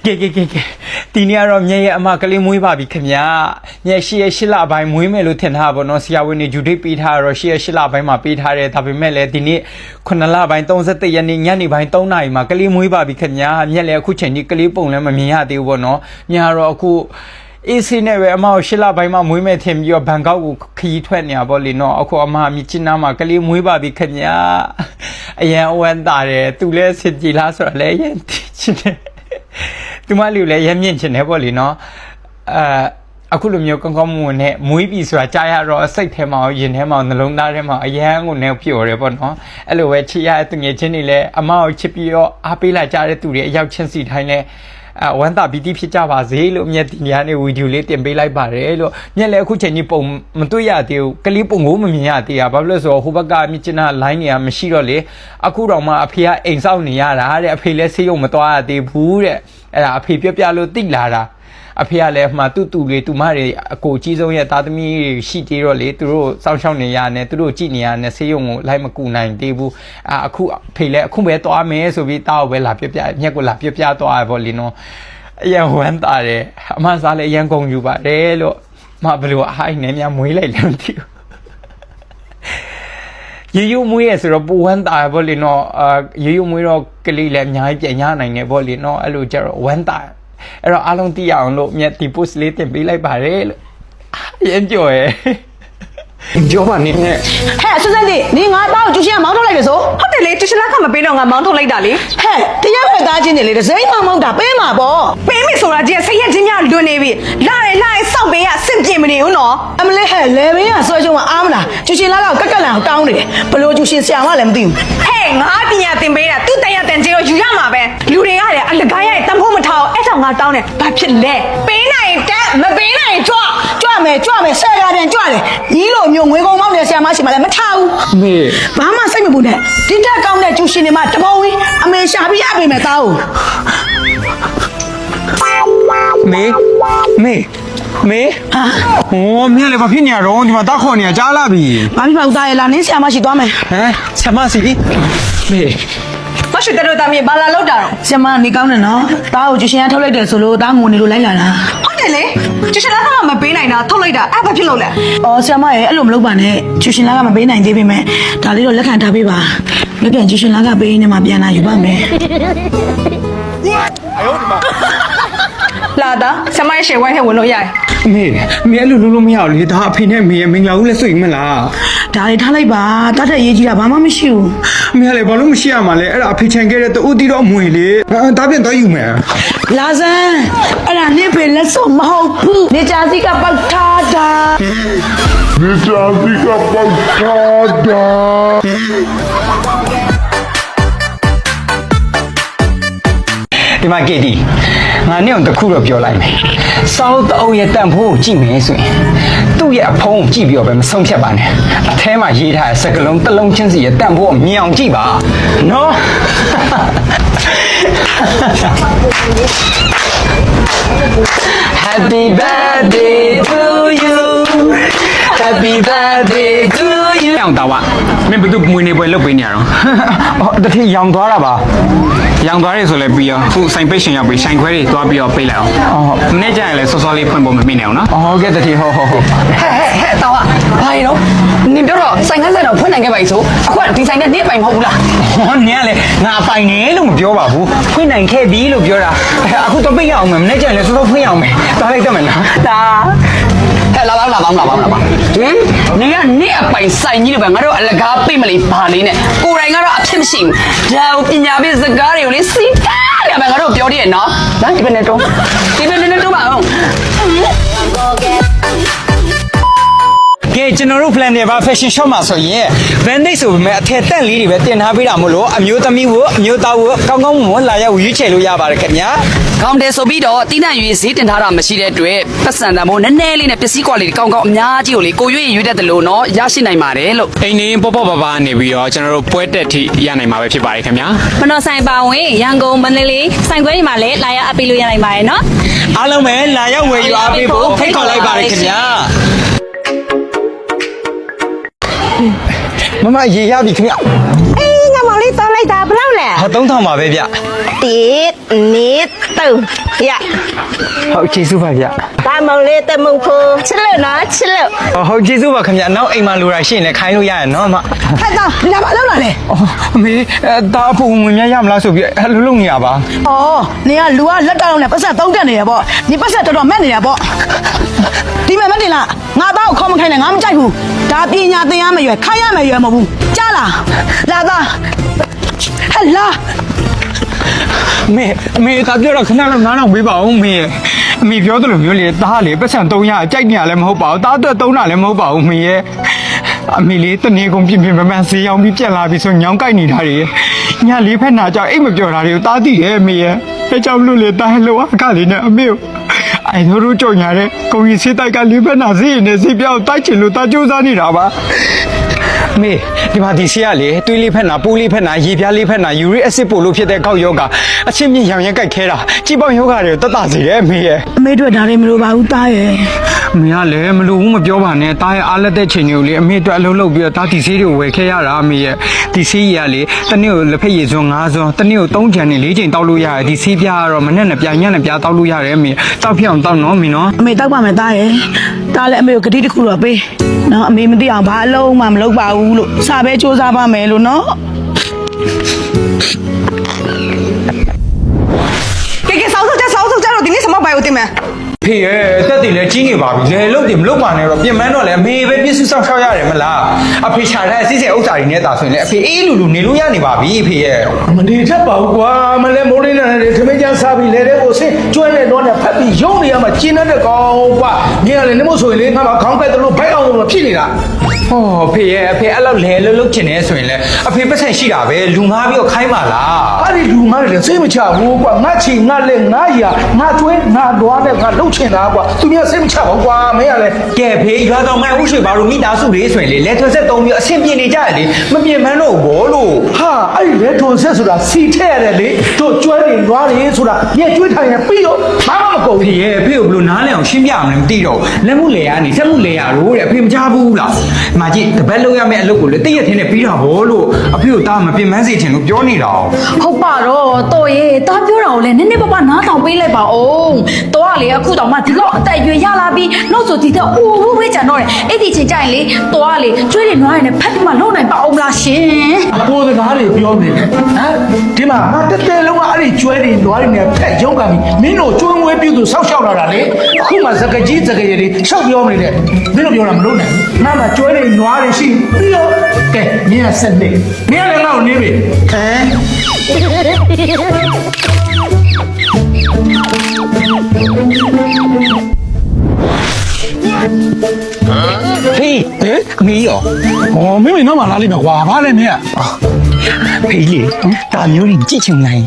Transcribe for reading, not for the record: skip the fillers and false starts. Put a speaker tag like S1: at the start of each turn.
S1: ဒီနေ့ကတော့မြဲရဲ့အမကလေးမွေးပါပြီခင်ဗျာမြဲရှိရရှိလပိုင်းမွေးမယ်လို့ထင်ထားပါတော့ဆရာဝန်တွေဂျူဒိတ်ပေးထားတော့ရှိရရှိလပိုင်းမှာပေးထားတယ်ဒါပေမဲ့လည်းဒီနေ့9လပိုင်း31ရက်နေ့ညနေပိုင်း3နာရီမှာကလေးမွေးပါပြီခင်ဗျာမြက်လည်းအခုချိန်ကြီးကလေးပုံလည်းမမြင်ရသေးဘူးပေါ့နော်မြားတော့အခုအေးစင်းနဲ့ပဲအမကိုရှစ်လပိုင်းမှာမွေးမယ်ထင်ပြီးတော့ဘန်ကောက်ကိုခရီးထွက်နေတာပေါ့လေနော်အခုအမမြစ်ချင်းနားမှာကလေးမွေးပါပြီခင်ဗျာအရန်ဝမ်းတာတယ်သူလည်းစစ်ကြည်လားဆိုတော့လည်းရန်ချင်တယ်သူမလေးလည်းရမ်းမြင့်ချင်တယ်ပေါ့လေနော်အခုလိုမျိုးကောင်းကောင်းမွန်နဲ့မွေးပြီဆိုတာကြားရတော့စိတ်ထဲမှာရင်ထဲမှာနှလုံးသားထဲမှာအယမ်းကိုနဲ့ပြော်တယ်ပေါ့နော်အဲ့လိုပဲချစ်ရတဲ့ငယ်ချင်းတွေလည်းအမကိုချစ်ပြီးတော့အားပေးလိုက်ကြတဲ့သူတွေအရောက်ချင်းစီတိုင်းလဲဝမ်းသာပီတိဖြစ်ကြပါစေလို့မြက်ဒီညနေဗီဒီယိုလေးတင်ပေးလိုက်ပါတယ်လို့မြက်လည်းအခုချိန်ကြီးပုံမတွေ့ရသေးဘူးကလေးပုံကိုမမြင်ရသေးတာဘာဖြစ်လို့ဆိုတော့ဟိုဘက်ကမြစ်ချနာ line တွေကမရှိတော့လေအခုတော့မှအဖေကအိမ်ဆောက်နေရတာတဲ့အဖေလည်းဆေးရုံမသွားရသေးဘူးတဲ့အဲ့ဒါအဖေပြောပြလို့တိလာတာအဖေကလည်းမှတူလေးတူမတွေအကိုကြီးဆုံးရဲ့သားသမီးတွေရှိသေးတော့လေသူတို့စောင့်ရှောက်နေရတယ်သူတို့ကြည့်နေရတယ်ဆေးရုံကိုလိုက်မကူနိုင်သေးဘူးအခုအဖေလည်းအခုပဲသွားမယ်ဆိုပြီးတောက်ပဲလာပြပြမြက်ကိုလာပြပြသွားရပေါ့လေနော်အရန်ဝမ်းတာတယ်အမစားလည်းအရန်ကုန်ယူပါတယ်လို့မဘလို့အိုင်းနေများမွေးလိုက်လည်းမသိဘူးရေမွေးရဆိုတော့ပူဝမ်းတာပေါ့လေနော်ရေမွေးတော့ကလေးလည်းအများကြီးပြန်ရနိုင်တယ်ပေါ့လေနော်အဲ့လိုကြတော့ဝမ်းတာအဲ့တော့အားလုံးသိရအောင်လို့မြတ်ဒီ post လေးတင်ပေးလိုက်ပါတယ်လို့ရမ်းကြော်ရယ်ပြောပါနေနဲ့
S2: ဟဲ့ဆွစက်လေးနင်ငါသားကိုကျူရှင်ကမောင်းထုတ်လိုက်တယ်ဆို
S3: ဟုတ်တယ်လေကျူရှင်ကမပေးတော့ငါမောင်းထုတ်လိုက်တာလေ
S2: ဟဲ့တရားပဲသားချင်းနေလေဒစိမ့်မောင်းတာပေးမှာပေါ့
S3: ပေးမယ်ဆိုတာကြီးစိတ်ရချင်းများလွန်နေပြီလာစောက်ပေးရစင်ပြေမနေဘူးနော်
S2: အမလေးဟဲ့လေမင်းကဆွဲချုံကအားမလားကျူရှင်လာကကက်ကလန်တောင်းနေတယ်ဘလို့ကျူရှင်ဆရာမလည်းမသိဘူး
S3: ဟဲ့ငါပညာသင်ပေးတာသူတရားတန်ကြီးကိုယူရမှာပဲလူတွေကလည်းအလကားရဲ့တန်ဖို့မထားအောင်အဲ့ကြောင့်ငါတောင်းတယ်ဘာဖြစ်လဲပေးနိုင်တက်မပေးနိုင်ကြွ
S2: မယ်ဆရာပြန်ကြွတယ်ညီလိုမျိုးငွေကုန်မောင်းနေဆရာမရှိမှလည်းမထားဘူး
S1: မေ
S2: ဘာမှစိတ်မပူနဲ့ဒီတက်ကောင်းတဲ့ကျူရှင်တွေမှာတပုံဝင်းအမေရှာပြီးအပေးမယ်သားကို
S1: မေဟာဟိုမြက်လည်းဘာဖြစ်နေရတော့ဒီမှာတောက်ခေါ်နေရကြားလာပြီ
S2: ဘာဖြစ်ပါဦးသားရဲ့လားနင်းဆရာမရှိသွားမယ်
S1: ဟမ်ဆရာမရှိမေ
S3: မရှိတဲ့တာမြေဘာလာလောက်တာတော့
S2: ဆရာမနေကောင်းတယ်နော်သားကိုကျူရှင်ကထုတ်လိုက်တယ်ဆိုလို့သားငိုနေလို့လိုက်လာတာ
S3: ဟုတ်တယ်လေကျူရှင်ကမပေးနိုင်တာထုတ်လိုက်တာအဲ့ဘာဖြစ်လို့လဲ
S2: အော်ဆရာမရဲ့အဲ့လိုမလုပ်ပါနဲ့ကျူရှင်ကမပေးနိုင်သေးပေမဲ့ဒါလေးတော့လက်ခံထားပေးပါလက်ပြန်ကျူရှင်ကပေးနေမှပြန်လာယူပါမယ်
S3: လာတာဆမရဲ့ရှေ့ဝိုင်းထဲဝင်လို့ရတယ်
S1: မေအဲ့လိုလုပ်လို့မရဘူးလေဒါအဖေနဲ့မေရဲ့မင်္ဂလာဦးလဲစိတ်မလား
S2: ဒါလေးထားလိုက်ပါတတ်တဲ့ရေးကြီးတာဘာမှမရှိဘူး
S1: မေလည်းဘာလို့မရှိရမှာလဲအဲ့ဒါအဖေချန်ခဲ့တဲ့တူတီတော့အမွေလေဒါပြန်တော့ယူမယ်
S2: လာစမ်းအဲ့ဒါနေဖေလက်စုံမဟုတ်ဘူးနေချာစီကပောက်ထားတာ
S1: ဒီမှာကေတီငါနဲ့တခုတော့ပြောလိုက်မယ်စောင်းတအုပ်ရဲ့တန်ဖိုးကိုကြည့်မယ်ဆိုရင်သူ့ရဲ့အဖုံးကိုကြည့်ပြီးတော့ပဲမဆုံးဖြတ်ပါနဲ့အထဲမှာရေးထားတဲ့စကလုံးတစ်လုံးချင်းစီရဲ့တန်ဖိုးကိုမြင်အောင်ကြည့်ပါနော် Happy birthday to you Happy birthday to you ရောင်တော့မင်းဘယ်သူမွေးနေပွဲလုပ်ပေးနေရတော့တတိရောင်သွားတာပါရောင်သွားရဲဆိုလဲပြီးရောခုဆိုင်ပိတ်ရှင်ရောက်ပြီးဆိုင်ခွဲတွေသွားပြီးတော့ပိတ်လိုက်အောင်မနေ့ကျရင်လဲစောစောလေးဖွင့်ဖို့မမိနေအောင်နော်ဟုတ်ကဲ့တတိဟုတ်
S3: ဟဲ့တော့ဘာရတော့နင်ပြောတော့ဆိုင်ခန်းဆိုင်တော့ဖွင့်နိုင်ခဲ့ပါ E ဆိုအခုကဒီဆိုင်နဲ့နေ့ပိုင်မဟုတ်ဘူးလား
S1: ဟောနင်ကလေငါပိုင်နေလို့မပြောပါဘူးဖွင့်နိုင်ခဲ့ပြီလို့ပြောတာအခုတော့ပိတ်ရအောင်မယ်မနေ့ကျရင်လဲစောစောဖွင့်ရအောင်မယ်သွားလိုက်တော့မယ်နော်
S3: ဒါဟဲ့လာပါဟင်နေကနေ့အပိုင်ဆိုင်ကြီးလို့ပဲငါတို့အလကားပိတ်မလေးဘာလေးနဲ့ကိုယ်တိုင်ကတော့အဖြစ်မရှိဘူးဒါကိုပညာပေးစကားတွေကိုလေစီးကားတယ်ပဲငါတို့ပြောသေးရဲ့နော်ဒါဒီဘယ်နဲ့တော့ပါအောင်
S1: ကဲကျွန်တော်တို့ plan တွေပါ fashion shop မှာဆိုရင် bandage ဆိုပေမဲ့အထက်တက်လေးတွေပဲတင်ထားပေးတာမို့လို့အမျိုးသမီးကိုအမျိုးသားကိုကောင်းကောင်းမွန်လာရောက်ရွေးချယ်လို့ရပါတယ်ခင်ဗျာ
S3: ကောင်းတယ်ဆိုပြီးတော့တီးနှံရွေးဈေးတင်ထားတာမရှိတဲ့အတွက်ပတ်စံတန်မို့နည်းနည်းလေးနဲ့ပစ္စည်းကွာလေးကောင်းကောင်းအများကြီးကိုလေကိုရွေးတယ်လို့နော်ရရှိနိုင်ပါတယ်လို့
S1: အိမ်နေပေါ့ပါနေပြီးတော့ကျွန်တော်တို့ပွဲတက်ထိရနိုင်မှာပဲဖြစ်ပါတယ်ခင်ဗျာ
S4: မနော်ဆိုင်ပါဝင်ရန်ကုန်မန္တလေးဆိုင်ခွဲတွေမှာလည်းလာရောက်အပ်ပေးလို့ရနိုင်ပါတယ်နော်
S1: အားလုံးပဲလာရောက်ဝယ်ယူအားပေးဖို့ဖိတ်ခေါ်လိုက်ပါတယ်ခင်ဗျာမမရေရပြီခင်ဗျ
S2: အေးငါမောင်လေးတောင်းလိုက်တာဘယ်လောက်လဲ
S1: ဟ 3000ပါပဲဗျ
S5: တိနေတုံရ
S1: ဟုတ်ကျေးဇူးပါဗျ
S5: တာမောင်လေးတမုံဖိုးချစ်လို့နော်ချစ်လို့
S1: ဟုတ်ကျေးဇူးပါခင်ဗျနောက်အိမ်မှာလိုတာရှိရင်လည်းခိုင်းလို့ရရနော်အမ
S2: ဟဲ့သားဒီဘာလုပ်လာလဲ
S1: အမေဒါအဖို့ဝင်များရမလားဆိုပြီးလှုပ်နေရပါ
S2: အော်နေကလူကလက်တောက်နဲ့ပတ်ဆက်သုံးတက်နေရပေါ့ဒီပတ်ဆက်တော်တော်မက်နေရပေါ့ဒီမဲ့မတင်လားငါသားကိုခေါမခိုင်းနဲ့ငါမကြိုက်ဘူးဒါပညာသင်ရမယ်ရွယ်ခိုင်းရမယ်ရွယ်မဟုတ်ဘူးကြားလားလာသားဟဲ့လာ
S1: အမေဒါပြောတော့ခဏလောက်နားတော့မေးပါဦးအမေပြောတယ်လို့မျိုးလေသားလေပတ်စံ300ကြိုက်နေရလည်းမဟုတ်ပါဘူးသားအတွက်300လည်းမဟုတ်ပါဘူးအမေရဲ့အမေလေးတနေကုန်ပြင်မမှန်ဆေးရောင်းပြီးပြက်လာပြီဆိုညောင်းကြိုက်နေတာတွေညလေးဖက်နာကြောင့်အိတ်မပြောတာတွေကိုသားသိတယ်အမေရဲ့အဲကြောင့်လို့လေသားလောအခလေးနဲ့အမေကိုအဲတို့ကြော်ညာတဲ့ကိုကြီးစေးတိုက်ကလေးဖက်နာစေးနေစေးပြောင်းတိုက်ချင်လို့သားစူးစမ်းနေတာပါမေဒီမှာဒီဆေးရလေသွေးလေးဖက်နာပိုးလေးဖက်နာရေပြားလေးဖက်နာယူရစ်အက်ဆစ်ပို့လို့ဖြစ်တဲ့ကောက်ယောဂအချင်းမြင့်ရောင်ရဲကြိုက်ခဲတာကြည်ပေါင်းယောဂတွေကိုတတ်တာစေတယ်မေရဲ့
S2: အမေတို့ဒါတွေမလိုပါဘူးသားရဲ့
S1: အမေကလည်းမလို့ဘူးမပြောပါနဲ့တားရဲ့အားလက်တဲ့ချိန်တွေကိုလေအမေအတွက်အလုပ်လုပ်ပြီးတော့တားဒီဆေးတွေကိုဝယ်ခဲ့ရတာအမေရဲ့ဒီဆေးကြီးကလေတစ်နေ့ကိုလက်ဖက်ရည်စွန်း5စွန်းတစ်နေ့ကို3ချန်နဲ့4ချိန်တောက်လို့ရတယ်ဒီဆေးပြားကတော့မနဲ့နဲ့ပြညနဲ့ပြတောက်လို့ရတယ်အမေတောက်ဖြစ်အောင်တောက်နော်အမေနော်
S2: အမေတောက်ပါမယ်သားရဲ့သားလည်းအမေကိုဂတိတစ်ခုတော့ပေးနော်အမေမသိအောင်ဘာအလုံးမှမလုပ်ပါဘူးလို့စာပဲစူးစမ်းပါမယ်လို့နော်
S5: ကဲဆောင်းစုကြတော့ဒီနေ့စမပိုင်ဦးတင်မယ်
S1: ဖေရဲ့အသက်တွေလည်းကြီးနေပါပြီလေလုတ်တယ်မလုတ်ပါနဲ့တော့ပြင်ပန်းတော့လည်းအမေပဲပြည့်စုံဆောင်ရှောက်ရတယ်မလားအဖေချာတဲ့အစစ်စစ်ဥစ္စာတွေနဲ့တာဆိုရင်လည်းအဖေအေးလူနေလို့ရနေပါပြီဖေရဲ့
S6: မနေတတ်ပါဘူးကွာမလဲမိုးလေးနဲ့ထမင်းချမ်းစားပြီးလဲတဲ့ကိုဆင်းကျွမ်းနေတော့နဲ့ဖက်ပြီးရုံနေရမှာကျင်းတဲ့ကောင်ကွာမြင်ရလေနေမို့ဆိုရင်လေငါမှခေါင်းပက်တယ်လို့ဘိုက်အောင်လို့ဖြစ်နေတာ
S1: ဟောဖေရဲ့အဖေအဲ့လောက်လဲလုတ်ချင်နေဆိုရင်လည်းအဖေပတ်ဆက်ရှိတာပဲလူငါပြီးတော့ခိုင်းပါလား
S6: အဲ့ဒီလူငါတွေလည်းစိတ်မချဘူးကွာငါချီငါလက်ငါရငါကျွေးငါသွားတဲ့ငါလှုပ်ချင်တာကွာသူများစိတ်မချပါဘူးကွာမင်းကလည်း
S1: ကဲဖေရွာတော်မိုင်ဥရှိပါလို့မိသားစုလေးဆိုရင်လေလက်ထွန်းဆက်သုံးပြီးအဆင်ပြေနေကြတယ်လေမပြေမန်းတော့ဘောလို့
S6: ဟာအဲ့ဒီလေထုံဆက်ဆိုတာစီထည့်ရတယ်လေတို့ကျွဲတွေနွားတွေဆိုတာညက်ကျွေးထိုင်ရင်ပြီးတော့ဘာမှမကုန်
S1: ဖေ
S6: ဘူး
S1: ရဲ့ဖေကိုဘလို့နားလဲအောင်ရှင်းပြအောင်လည်းမသိတော့လက်မှုလေကနေဆက်မှုလေရတော့တဲ့အဖေမချဘူးလားမာကြီးတပတ်လုံးရမယ့်အလုပ်ကိုလေတည့်ရထင်းနဲ့ပြီးတာဘောလို့အဖေကိုတားမပြင်မန်းစေချင်လို့ပြောနေတာ
S4: ဟုတ်ပါတော့တော်ရဲ့တားပြောတာကိုလည်းနည်းနည်းပါးပါးနားထောင်ပေးလိုက်ပါဦးတော်ကလေအခုတောင်မှဒီလောက်အသက်အရွယ်ရလာပြီးနောက်ဆိုဒီတော့အိုးဘူးပဲကြံတော့တယ်အဲ့ဒီချိန်ကျရင်လေတော်ကလေကျွေးတွေနွားတွေနဲ့ဖက်ပြီးမှလုံနိုင်ပါအောင်လားရှင်
S6: ကိုယ်စကားတွေပြောနေတယ်ဟမ်ဒီမှာငါတက်တဲလုံးကအဲ့ဒီကျွဲတွေနွားတွေနဲ့ဖက်ရုံးကပြီးမင်းတို့ကျွန်းဝဲပြုသူဆောက်ရှောက်လာတာလေအခုမှစကကြီးစကရည်တွေရှောက်ပြောနေတယ်မင်းတို့ပြောတာမလုပ်နိုင်ဘူးငါမှကျွဲတွေနွားတွေရှိပြီးတော့ကဲမင်းကဆက်နေမင်းလည်းငါ့ကိုနေပြီဟမ်
S1: ဖေအမေရော
S6: 哦，妹妹，那嘛哪里面花花嘞？你？
S1: ဖေးလေဒါမျိုးကြီးကြည့်ချင်လိုက်